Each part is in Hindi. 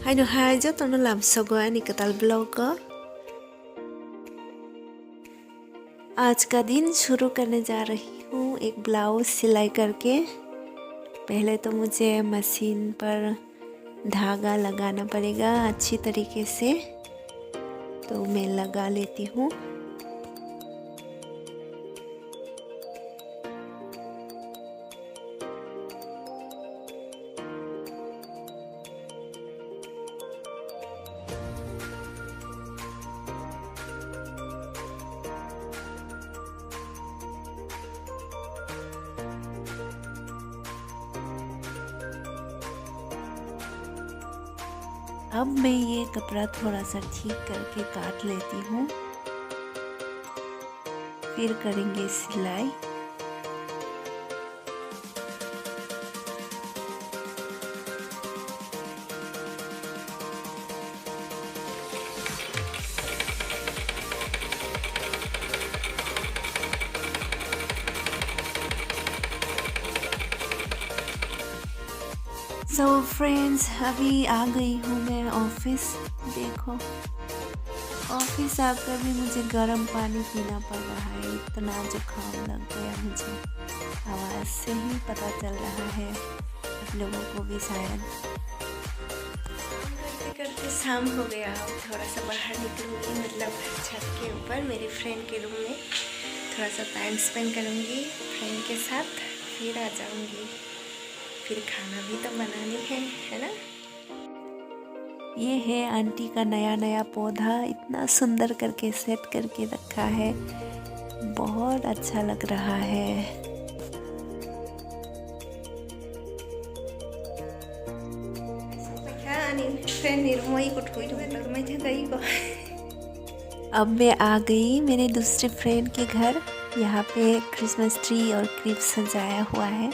Hai no hai जो तो làm सगोया निकताल ब्लॉग का। आज का दिन शुरू करने जा रही हूँ एक ब्लाउज सिलाई करके। पहले तो मुझे मशीन पर धागा लगाना पड़ेगा अच्छी तरीके से, तो मैं लगा लेती हूँ। अब मैं ये कपड़ा थोड़ा सा ठीक करके काट लेती हूँ, फिर करेंगे सिलाई। सो फ्रेंड्स, अभी आ गई हूँ मैं ऑफिस। देखो, ऑफिस आकर भी मुझे गर्म पानी पीना पड़ रहा है, इतना जुकाम लग गया मुझे। आवाज़ से ही पता चल रहा है, आप लोगों को भी शायद। करते करते शाम हो गया। थोड़ा सा बाहर निकलूँगी, मतलब छत के ऊपर मेरी फ्रेंड के रूम में थोड़ा सा टाइम स्पेंड करूँगी फ्रेंड के साथ, फिर आ जाऊँगी। फिर खाना भी तो बनानी है ना। ये है आंटी का नया नया पौधा, इतना सुंदर करके सेट करके रखा है, बहुत अच्छा लग रहा है। अब मैं आ गई मेरे दूसरे फ्रेंड के घर। यहाँ पे क्रिसमस ट्री और क्लिप सजाया हुआ है,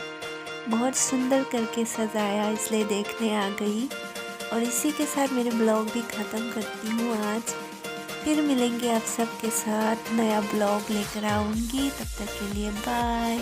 बहुत सुंदर करके सजाया, इसलिए देखने आ गई। और इसी के साथ मेरे ब्लॉग भी ख़त्म करती हूँ आज। फिर मिलेंगे आप सबके साथ, नया ब्लॉग लेकर आऊँगी। तब तक के लिए बाय।